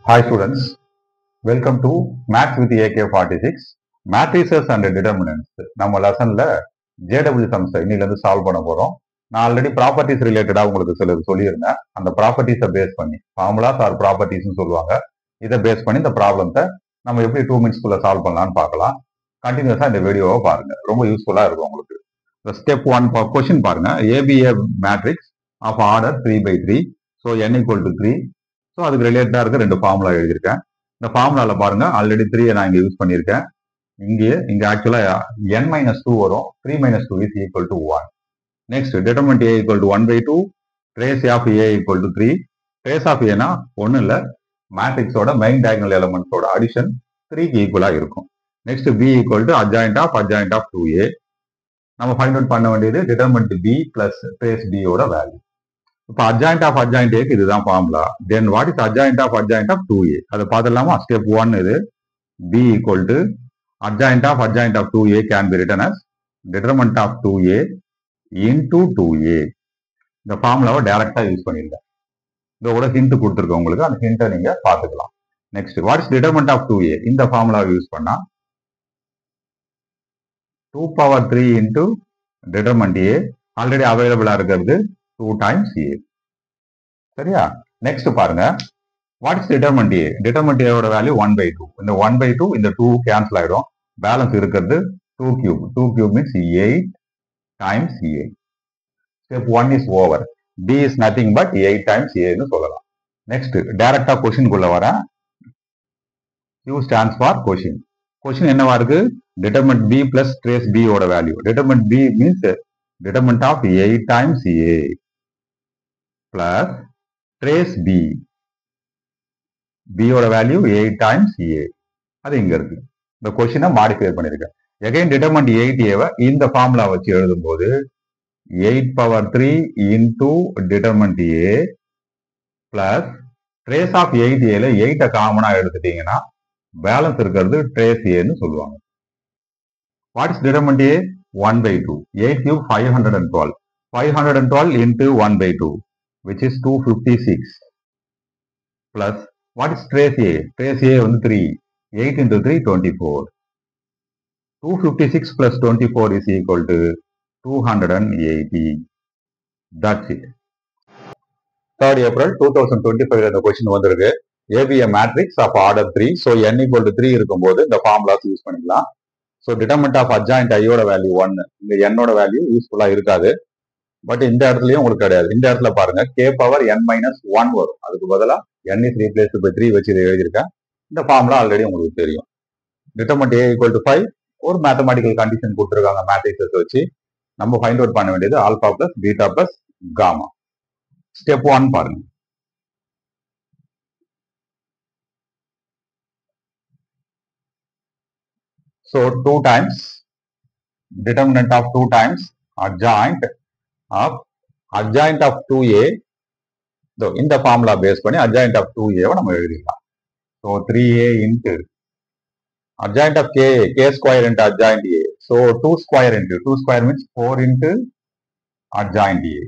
Hi students, welcome to Maths with AK46 Matrices and Determinants. நம்ம லெசன்ல JW sums இன்னில இருந்து solve பண்ண போறோம். நான் ஆல்ரெடி ப்ராப்பர்ட்டிஸ் ரிலேட்டடா உங்களுக்கு சிலது சொல்லியிருந்தேன். அந்த ப்ராப்பர்ட்டிஸை பேஸ் பண்ணி ஃபார்முலாஸ் ஆர் ப்ராப்பர்ட்டிஸ்னு சொல்லுவாங்க. இதை பேஸ் பண்ணி இந்த ப்ராப்ளத்தை நம்ம எப்படி 2 மினிட்ஸ்க்குள்ள சால்வ் பண்ணலாம்னு பார்க்கலாம். கண்டினியூஸா இந்த வீடியோவை பாருங்க, ரொம்ப யூஸ்ஃபுல்லா இருக்கும் உங்களுக்கு. ஸ்டெப் 1 கொஸ்டின் பாருங்க. ABA matrix of order 3/3. So n = 3. So அதுக்கு ரிலேட்டடா இருக்க ரெண்டு ஃபார்முலா எழுதியிருக்கேன். இந்த ஃபார்முலால பாருங்க, ஆல்ரெடி 3 நான் இங்க யூஸ் பண்ணியிருக்கேன். இங்க ஆக்சுவலா n-2 வரும். 3 - 2 is equal to 1. Next determinant a equal to 1/2, trace of a equal to 3. trace of a னா ஒன்றும் இல்லை, மேட்ரிக்ஸோட மெயின் டயகனல் எலமெண்ட்ஸோட அடிஷன் 3க்கு ஈக்குவலா இருக்கும். Next b equal to adjoint of 2a. நம்ம ஃபைண்ட் அவுட் பண்ண வேண்டியது determinant b plus trace b ஓட value. இப்போ adjoint of adjoint a இதுதான் formula. Then what is adjoint of 2a? அதை பார்த்துடலாமா? ஸ்டெப் 1 இது. b equal to adjoint of 2a can be written as determinant of 2a into 2a. இந்த ஃபார்முலாவை டைரக்டா use பண்ணிருக்கேன். இதோட ஹிண்ட் கொடுத்துருக்கேன் உங்களுக்கு, அந்த ஹிண்ட்டை நீங்க பார்த்துக்கலாம். Next what is determinant of 2a? இந்த ஃபார்முலாவை யூஸ் பண்ணா 2^3 into determinant a ஆல்ரெடி அவைலபிளா இருக்கிறது 2 times a. சரியா? நெக்ஸ்ட் பாருங்க, what is determinant a? determinant a ஓட வேல்யூ 1/2. இந்த 1/2 இந்த 2 கேன்சல் ஆயிடும். பேலன்ஸ் இருக்கிறது 2 cube. 2 cube means 8 times a. Step 1 is over. b is nothing but 8 times a ன்னு சொல்லலாம். நெக்ஸ்ட் டைரக்டா கொஸ்டின் குள்ள வர. q stands for question. Question என்னவா இருக்கு? determinant b plus trace b ஓட value. determinant b means determinant of 8 times a plus trace b. b ஓட value 8 times a. அது இங்க இருக்கு. இந்த கொஸ்டினை மாடிஃபை பண்ணிருக்கேன். again determinant 8a இந்த ஃபார்முலா வச்சு எழுதும்போது 8^3 into determinant a plus trace of 8a ல 8 காமனா எடுத்துட்டீங்கன்னா பேலன்ஸ் இருக்கிறது trace a ன்னு சொல்லுவாங்க. what is determinant a? 1/2. 8 cube 512. 512 into 1/2 which is 256 plus what is trace a? trace a வந்து 3. 8 into 3 24. 256 plus 24 is equal to 280. That's it. 3rd April 2025 இந்த question வந்திருக்கு. ABA matrix of order 3. So n = 3 இருக்கும்போது இந்த formulas use பண்ணிக்கலாம். So determinant of adjoint i ஓட value 1. இந்த n ஓட value யூஸ்ஃபுல்லா இருக்காது. பட் இந்த இடத்துலயும் உங்களுக்கு கிடையாது. இந்த இடத்துல பாருங்க, k⁻n-1 வரும். அதுக்கு பதிலா n is replaced by 3 வச்சு இதை எழுதியிருக்கேன். இந்த ஃபார்முலா ஆல்ரெடி உங்களுக்கு தெரியும். determinant a = 5. ஒரு மேத்தமெட்டிக்கல் கண்டிஷன் கொடுத்துருக்காங்க மேட்ரிக்ஸஸ் வச்சு. நம்ம ஃபைண்ட் அவுட் பண்ண வேண்டியது alpha plus beta plus gamma. Step 1 பாருங்க. So 2 times determinant of 2 times adjoint of 2a. இந்த ஃபார்முலா பேஸ் பண்ணி adjoint of 2a நம்ம எழுதிக்கலாம். So 3a into adjoint of k square into adjoint a. So 2 square into 2 square means 4 into adjoint a.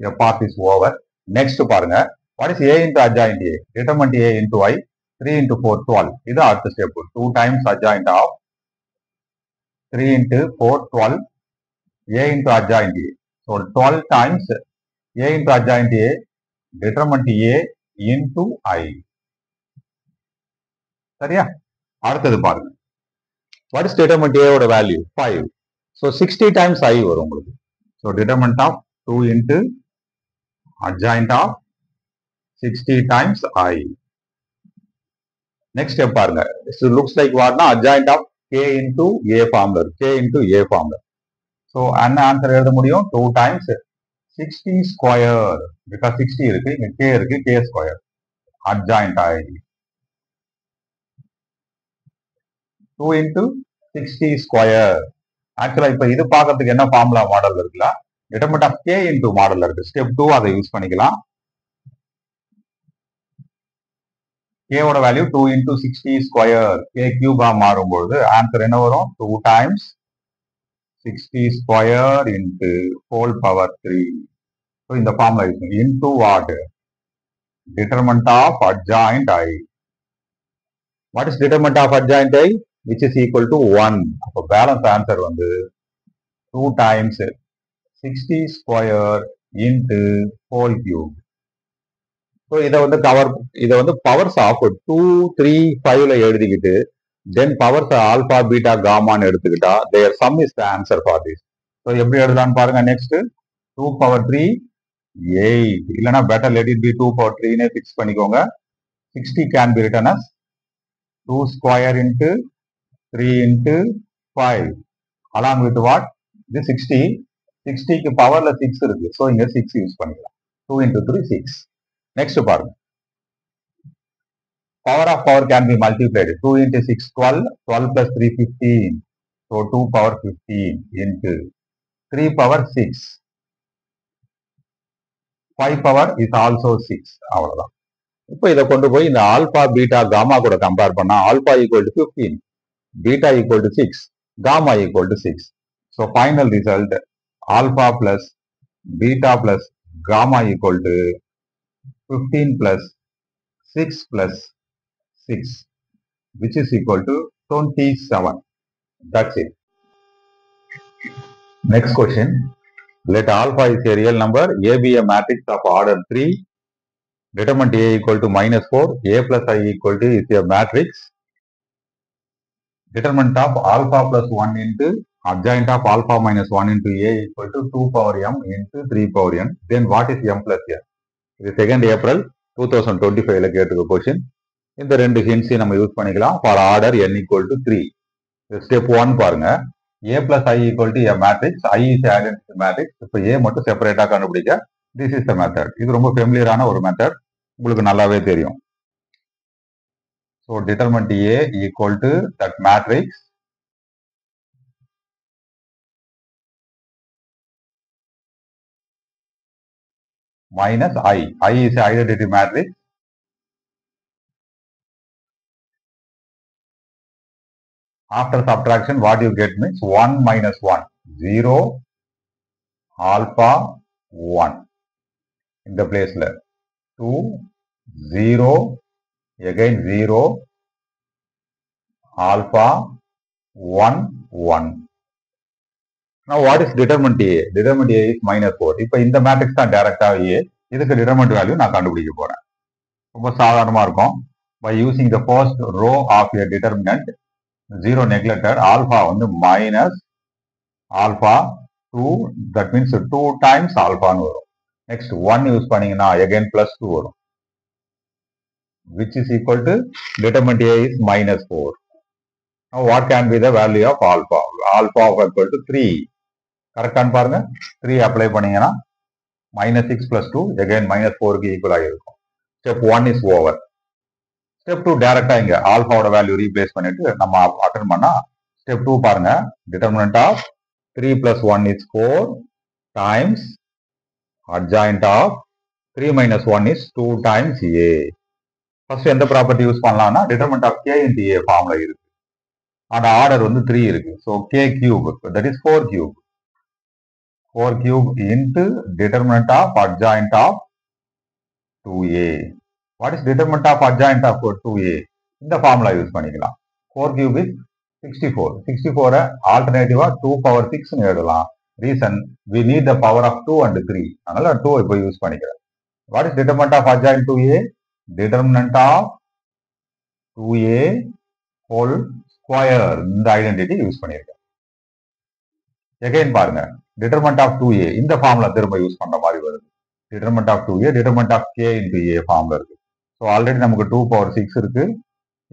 Your part is over. Next பாருங்க, what is a into adjoint a? determinant a into I. 3 into 4 12. இது அடுத்த step. 2 times adjoint of 3 into 4 12 a into adjoint a. So 12 times a into adjoint a, determinant a into I. சரியா? அடுத்தது பாருங்க, what is determinant a ஓட value 5. So 60 times I வரும் உங்களுக்கு. So determinant of 2 into adjoint of 60 times I. Next step பாருங்க, it looks like what na adjoint of k into a formula. k into a formula. So என்ன answer எழுத முடியும்? 2 times 60 square, because 60 இருக்கு, இங்க k இருக்கு, k square adjoint I. 2 into 60 square. ஆக்சுவலா இப்ப இது பார்க்கறதுக்கு என்ன ஃபார்முலா மாடல் இருக்குல்ல, determinant of k into மாடல்ல இருக்கு. ஸ்டெப் 2 அதை யூஸ் பண்ணிக்கலாம். k ஓட value 2 into 60 square, k cube மாறும்போது ஆன்சர் என்ன வரும்? 2 times 60 square into whole power 3. So இந்த formula use into what? determinant of adjoint I. What is determinant of adjoint I? Which is equal to 1. அப்போ balance answer வந்து 2 times 60 square into whole cube. So இதை வந்து powers of 2, 3, 5ல எழுதிக்கிட்டு then powers alpha beta காமான்னு எடுத்துக்கிட்டா there sum is the answer for this. So எப்படி எழுதலான்னு பாருங்க. நெக்ஸ்ட் 2 power 3 8 இல்லைன்னா better let it be 2 power 3னே ஃபிக்ஸ் பண்ணிக்கோங்க. 60 can be written as 2 square into 3 into 5 along with what? இது 60. 60க்கு பவர்ல 6 இருக்கு. ஸோ இங்க 6 யூஸ் பண்ணிக்கலாம். 2 into 3 6. நெக்ஸ்ட் பாருங்க. Power of power can be multiplied. 2 into 6 12. 12 plus 3 15. So 2 power 15 into 3 power 6. 5 power is also 6. அவ்வளவுதான். இப்போ இதை கொண்டு போய் இந்த ஆல்பா பீட்டா காமா கூட கம்பேர் பண்ணா alpha equal to 15, beta equal to 6, gamma equal to 6. So final result alpha plus beta plus gamma equal to 15 plus 6 plus 6, which is equal to 27. That's it. Next question. Let alpha is a real number, A be a matrix of order 3, determinant A equal to -4, A plus I equal to is a matrix, determinant of alpha plus 1 into adjoint of alpha minus 1 into A equal to 2 power m into 3 power n. Then what is m plus n? இது 2nd April 2025ல கேட்டுக்க question. இந்த ரெண்டு ஹிண்ட்ஸையும் நம்ம use பண்ணிக்கலாம் for order n equal to 3. Step 1 பாருங்க. A plus I equal to a matrix. I is identity matrix. இப்போ A மட்டும் செப்பரேட்டா கண்டுபிடிக்க this is the method. இது ரொம்ப ஃபெமிலியரான ஒரு மெத்தட், உங்களுக்கு நல்லாவே தெரியும். So determinant A equal to that matrix minus I. I is identity matrix. After subtraction, what you get means 1 minus 1, 0, alpha, 1. In the place left. 2, 0, again 0, alpha, 1, 1. Now what is determinant A? Determinant A is -4. இப்போ இந்த matrix தான் டைரக்டா A. இதுக்கு determinant value நான் கண்டுபிடிக்க போறேன். ரொம்ப சாதாரணமா இருக்கும். By using the first row of a determinant, 0 neglected, alpha வந்து minus alpha 2, that means 2 times alpha னு வரும். Next 1 யூஸ் பண்ணீங்கன்னா again plus 2 வரும், which is equal to determinant A is -4. Now what can be the value of alpha? Alpha equal to 3. கரெக்டான்னு பாருங்க. 3 apply பண்ணீங்கன்னா -6 plus 2 again -4க்கு equal ஆகிருக்கும். Step 1 is over. Step 2 டைரக்டா இங்க ஆல்பாவோட value replace பண்ணிட்டு நம்ம attend பண்ணா step 2 பாருங்க. Determinant of 3 plus 1 is 4 times adjoint of 3 minus 1 is 2 times A. First எந்த ப்ராப்பர்ட்டி யூஸ் பண்ணலாம்னா determinant of K into A ஃபார்ம்ல இருக்கு. அந்த ஆர்டர் வந்து 3 இருக்கு. So K cube, that is 4 cube. 4 cube into determinant of adjoint of 2A. What is determinant of adjoint of 2A? இந்த formula use பண்ணிக்கலாம். 4 cube is 64. 64 ஆல்டர்னேட்டிவா 2 power 6 னு எழுதலாம். Reason we need the power of 2 and 3. அதனால 2 இப்போ use பண்ணிக்கிறேன். What is determinant of adjoint 2A? Determinant of 2A whole square. இந்த identity use பண்ணியிருக்கேன். Again பாருங்க. determinant of 2A இந்த ஃபார்முலா திரும்ப யூஸ் பண்ற மாதிரி வருது. determinant of 2A, determinant of K into A ஃபார்ம்ல இருக்கு. ஸோ ஆல்ரெடி நமக்கு 2 power 6 இருக்கு.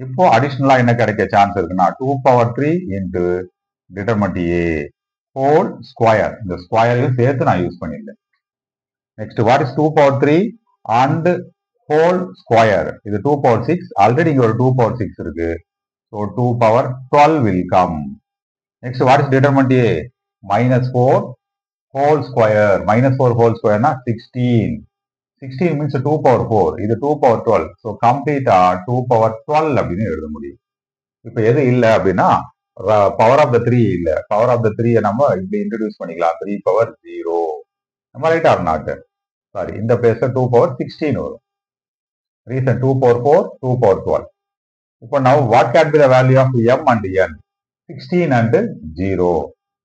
இப்போ அடிஷனலா என்ன கிடைக்க சான்ஸ் இருக்குன்னா 2 power 3 into determinant A whole square. இந்த ஸ்கொயரையும் சேர்த்து நான் யூஸ் பண்ணியிருக்கேன். Next what is 2 power 3 and whole square? இது 2 power 6. ஆல்ரெடி இங்க ஒரு 2 power 6 இருக்கு. So 2 power 12 will come. Next what is determinant A? -4 whole square. -4 whole square na 16. 16 means 2 power 4. இது 2 power 12. So கம்ப்ளீட்டா 2 power 12 அப்படின்னு எழுத முடியும். இப்போ எது இல்லை அப்படின்னா பவர் ஆஃப் த 3 இல்லை. பவர் ஆஃப் த 3 நம்ம இப்படி இன்ட்ரடியூஸ் பண்ணிக்கலாம். 3 power 0. நம்ம ரைட் ஆர் நாட்? சாரி, இந்த பிளேஸ்ல 2 power 16 வரும். Reason 2 power 4, 2 power 12. So now what can be the value of m and n? 16 and 0.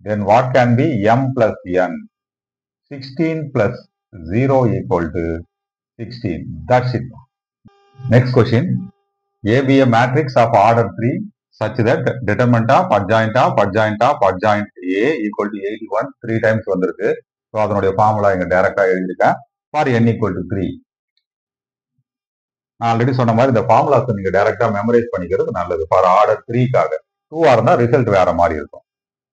Then what can be m plus n? 16 plus 0 equal to 16. That's it. Next question. A be a matrix of order 3 such that determinant of adjoint A equal to 81 3 times வந்திருக்கு. So அதனுடைய formula இங்க டைரக்டா எழுதிருக்கேன். For n equal to 3. நான் already சொன்ன மாதிரி இந்த formulas நீங்க டைரக்டா மெமரைஸ் பண்ணிக்கிறது நல்லது. ஃபார் ஆர்டர் 3க்காக 2 இருந்தா ரிசல்ட் வேற மாதிரி இருக்கும்.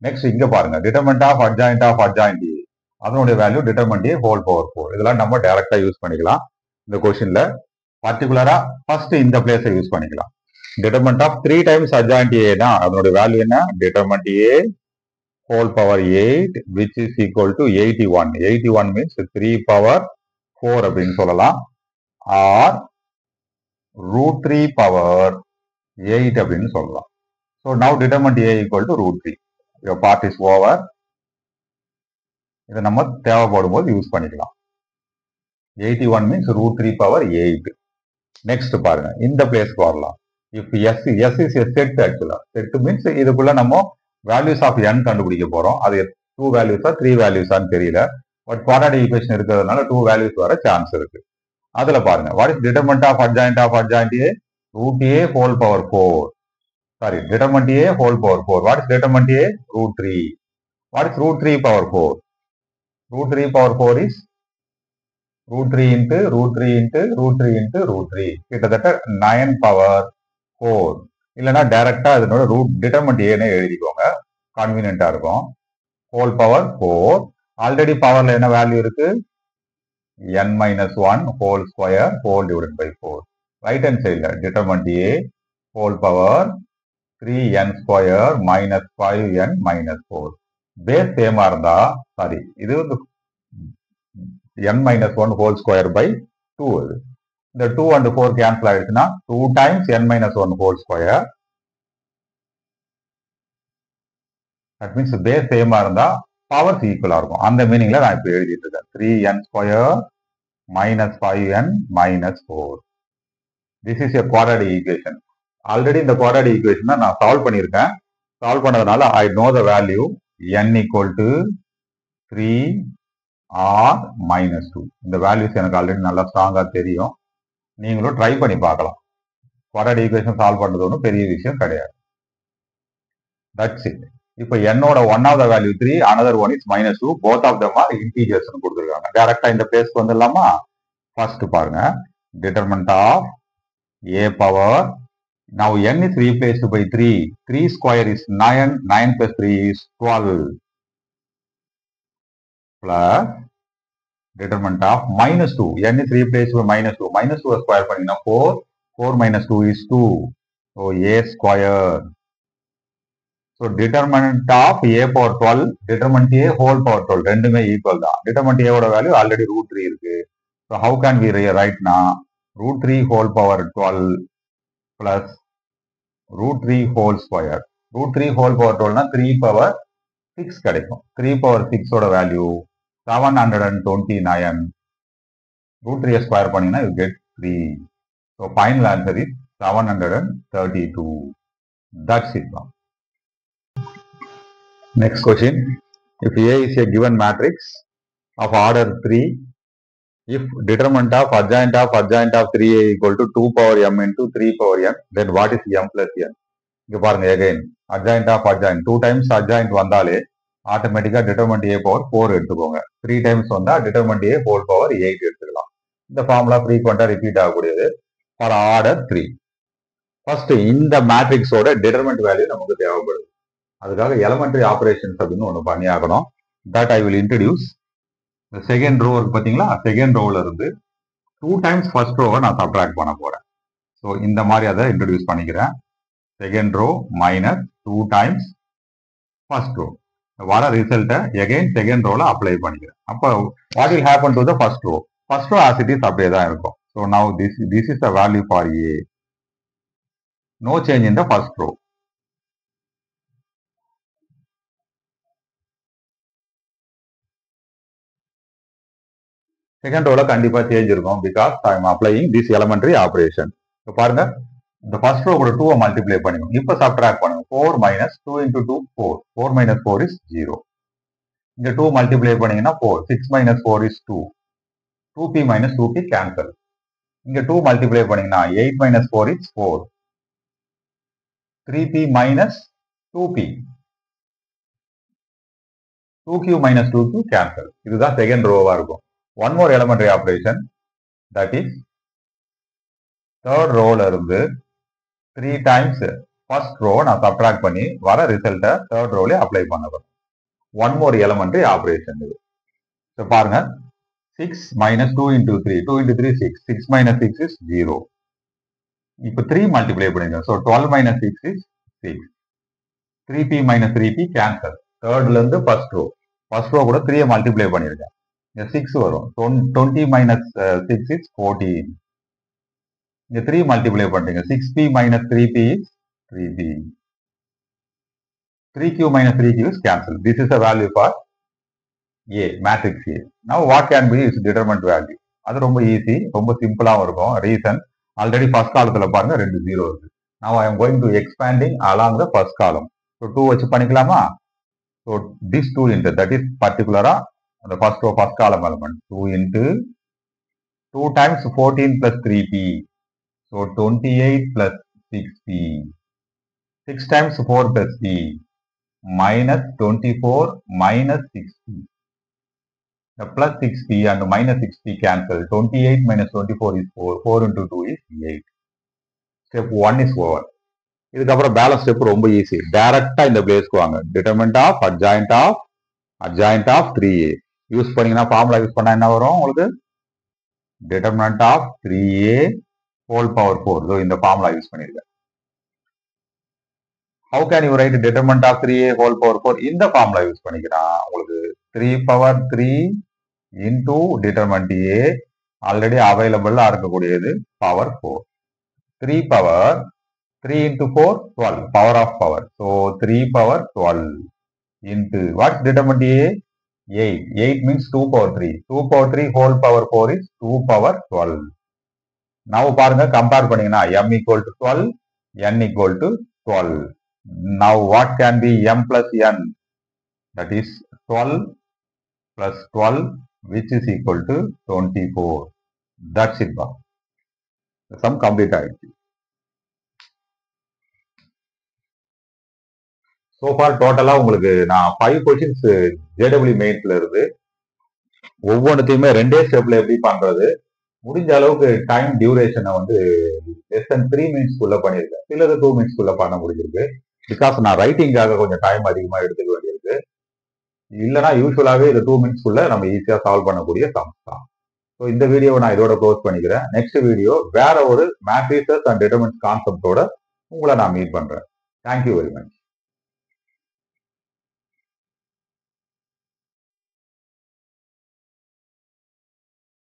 நெக்ஸ்ட் இங்க பாருங்க டிட்டர்மெண்ட் ஆஃப் அட்ஜாயிண்ட் ஏ அதனுடைய value determinant A whole power 4 இதெல்லாம் நம்ம டைரக்டா யூஸ் பண்ணிக்கலாம். இந்த கொஸ்டின்ல பர்டிகுலரா ஃபர்ஸ்ட் இந்த பிளேஸை யூஸ் பண்ணிக்கலாம். Determinant of 3 times adjoint A தான் அதனுடைய வேல்யூ என்ன? Determinant A whole power 8 which is equal to 81. 81 means 3 power 4 அப்படின்னு சொல்லலாம். ஆர் √3 பவர் 8 அப்படின்னு சொல்லலாம். So now determinant A equal to √3. Your part is over. இதை நம்ம தேவைப்படும் போது யூஸ் பண்ணிக்கலாம். 81 means √3 பவர் 8. நெக்ஸ்ட் பாருங்க இந்த பிளேஸ்க்கு வரலாம். If S is a set actually. Set means இதுக்குள்ள நம்ம values of n கண்டுபிடிக்க போறோம். அது 2 values-ஆ 3 values-ஆன்னு தெரியல. பட் quadratic equation இருக்கிறதுனால 2 values வர சான்ஸ் இருக்கு. அதுல பாருங்க what is determinant of adjoint A? √A whole power 4. Sorry, determinant A whole power 4. What is determinant A? √3. What is √3 power 4? √3 power 4 is √3 into √3 into √3 into √3. கிட்டத்தட்ட 9 power 4. இல்லைன்னா டைரக்டா இதனோட determinant ஏன்னு எழுதிக்கோங்க. கன்வீனியன்டா இருக்கும். Whole power 4. ஆல்ரெடி பவர்ல என்ன value இருக்கு? n-1 whole square whole divided by 4. Right hand சைட்ல determinant A whole power 3n square minus 5n minus 4. Base சேமா இருந்தா சாரி இது வந்து n-1 whole square by 2. இந்த 2 and 4 கேன்சல் ஆயிடுச்சுன்னா 2 times n-1 whole square. That means base சேமா இருந்தா powers ஈக்குவலா இருக்கும். அந்த மீனிங்ல நான் இப்ப எழுதிட்டு இருக்கேன். 3n square minus 5n minus 4. This is a quadratic equation. Already இந்த quadratic equation நான் சால்வ் பண்ணியிருக்கேன். சால்வ் பண்ணதுனால I know the value n equal to 3 or minus 2. இந்த வேல்யூஸ் எனக்கு ஆல்ரெடி நல்லா ஸ்ட்ராங்கா தெரியும். நீங்களும் ட்ரை பண்ணி பார்க்கலாம். quadratic equation சால்வ் பண்றது ஒன்றும் பெரிய விஷயம் கிடையாது. That's it. இப்போ என்னோட one of the value 3 another one is -2. both of them are integers கொடுத்துருக்காங்க. டைரக்டா இந்த பிளேஸ்க்கு வந்துடலாமா? ஃபர்ஸ்ட் பாருங்க determinant of a power. Now n is replaced by 3. 3 square is 9. 9 plus 3 is 12. Plus determinant of -2. n is replaced by -2. -2 square பண்ணீங்கன்னா 4. 4 minus 2 is 2. So a square. So determinant of a power 12. Determinant a whole power 12. ரெண்டுமே equal தான். determinant a ஓட value already √3 இருக்கு. So how can we write now? √3 whole power 12 plus √3 whole square. √3 whole power 12 னா 3 power 6 கிடைக்கும். 3 power 6 ஓட value 729. √3 square பண்ணீங்கன்னா you get 3. So final answer is 732. That's it. Next question. If A is a given matrix of order 3, if determinant of adjoint of 3A equal to 2 power m into 3 power m, then what is m plus n? இங்க பாருங்க again adjoint of adjoint 2 times adjoint வந்தாலே ஆட்டோமேட்டிக்கா determinant A power 4 எடுத்துக்கோங்க. 3 times வந்தா determinant A whole power 8 எடுத்துக்கலாம். இந்த formula ஃப்ரீக்வெண்டா repeat ஆகக்கூடியது ஃபார் ஆர்டர் 3. ஃபர்ஸ்ட் இந்த மேட்ரிக்ஸோட டிட்டர்மெண்ட் வேல்யூ நமக்கு தேவைப்படுது. அதுக்காக எலமெண்டரி ஆபரேஷன்ஸ் அப்படின்னு ஒன்று பண்ணியாகணும். That I will introduce. இந்த செகண்ட் ரோ இருக்கு பார்த்தீங்களா? செகண்ட் ரோல இருந்து 2 times ஃபர்ஸ்ட் ரோவை நான் சப்ட்ராக்ட் பண்ண போறேன். ஸோ இந்த மாதிரி அதை இன்ட்ரடியூஸ் பண்ணிக்கிறேன். Second row minus 2 times first row. வர ரிசல்ட்டை எகைன் செகண்ட் ரோல அப்ளை பண்ணிக்கிறேன். அப்போ what will happen to the first row? First row as it is அப்படியே தான் இருக்கும். So now this is the value for A. No change in the first row. Second ரோல கண்டிப்பா சேஞ்ச் இருக்கும் because I am applying this elementary operation. இப்போ பாருங்க, இந்த first row கூட 2 மல்டிப்ளை பண்ணிக்கணும். இப்போ சப்ட்ராக்ட் பண்ணுங்க. 4 minus 2 into 2 4. 4 minus 4 is 0. இங்க 2 மல்டிப்ளை பண்ணீங்கன்னா 4. 6 minus 4 is 2. 2p minus 2p cancel. இங்க 2 மல்டிப்ளை பண்ணீங்கன்னா 8 minus 4 is 4. 3p minus 2p. 2q minus 2q cancel. இதுதான் செகண்ட் ரோவா இருக்கும். One more elementary operation, that is third ரோல இருந்து 3 டைம்ஸ் ஃபர்ஸ்ட் ரோ நான் சப்ட்ராக்ட் பண்ணி வர ரிசல்ட்டை தேர்ட் ரோல அப்ளை பண்ணணும். ஒன் மோர் எலமெண்டரி ஆபரேஷன் இது. ஸோ பாருங்க, 6 minus 2 into 3. 2 into 3 6. 6 minus 6 is 0. இப்போ 3 மல்டிப்ளை பண்ணிருக்கோம். So 12 minus 6 is 6. 3p minus 3p cancel. தேர்ட்ல இருந்து ஃபர்ஸ்ட் ரோ கூட 3 மல்டிப்ளை பண்ணிருக்கேன். இங்க 6 வரும். 20 minus 6 is 14. இங்க 3 மல்டிப்ளை பண்றீங்க. 6p minus 3p is 3p. 3q minus 3q is cancel. This is a value for A, matrix A. Now what can be its determinant value? அது ரொம்ப easy, ரொம்ப சிம்பிளாவும் இருக்கும். ரீசன் ஆல்ரெடி ஃபர்ஸ்ட் காலத்துல பாருங்க 2 0 இருக்கு. Now I am going to expanding along the first column. So 2 வச்சு பண்ணிக்கலாமா? So this 2 into, that is particular the first row first column element. 2 into 2 times 14 plus 3p. So 28 plus 6p. 6 times 4 plus p. Minus 24 minus 6p. The plus 6p and minus 6p cancel. 28 minus 24 is 4. 4 into 2 is 8. Step 1 is over. இதுக்கப்புறம் balance step ரொம்ப easy. டைரக்டா இந்த பிளேஸ்க்கு வாங்க. Determinant of adjoint of 3a use பண்ணீங்கன்னா, formula use பண்ணா என்ன வரும் உங்களுக்கு? Determinant of 3a whole power 4. So இந்த ஃபார்முலா யூஸ் பண்ணிருக்கேன். How can you write determinant of 3a whole power 4? இந்த ஃபார்முலா யூஸ் பண்ணிக்கலாம். உங்களுக்கு 3 power 3 into determinant a already அவைலபிளா இருக்கக்கூடியது power 4. 3 power 3 into 4 12 power of power. So 3 power 12 into what's determinant a? 8. 8 means 2 power 3. 2 power 3 whole power 4 is 2 power 12. Now பாருங்க, compare பண்ணீங்கன்னா m equal to 12, n equal to 12. Now what can be m plus n? That is 12 plus 12, which is equal to 24. That's it. The sum complete ஆயிடுச்சு. So far டோட்டலா உங்களுக்கு நான் 5 questions JEE மெயின்ஸ்ல இருந்து ஒவ்வொன்றுத்தையுமே 2 ஸ்டெப்ல எப்படி பண்றது, முடிஞ்ச அளவுக்கு டைம் டியூரேஷனை வந்து less than 3 minutes குள்ள பண்ணியிருக்கேன். சிலது 2 minutes குள்ள பண்ண முடிஞ்சிருக்கு. பிகாஸ் நான் ரைட்டிங்காக கொஞ்சம் டைம் அதிகமா எடுத்துக்க வேண்டியிருக்கு. இல்லைன்னா யூஸ்வலாகவே இது 2 minutes குள்ள நம்ம ஈஸியா சால்வ் பண்ணக்கூடிய சம்ஸ் தான். ஸோ இந்த வீடியோவை நான் இதோட க்ளோஸ் பண்ணிக்கிறேன். நெக்ஸ்ட் வீடியோ வேற ஒரு மேட்ரிசஸ் அண்ட் டிட்டர்மினன்ட்ஸ் கான்செப்டோட உங்களை நான் மீட் பண்றேன். Thank you very much.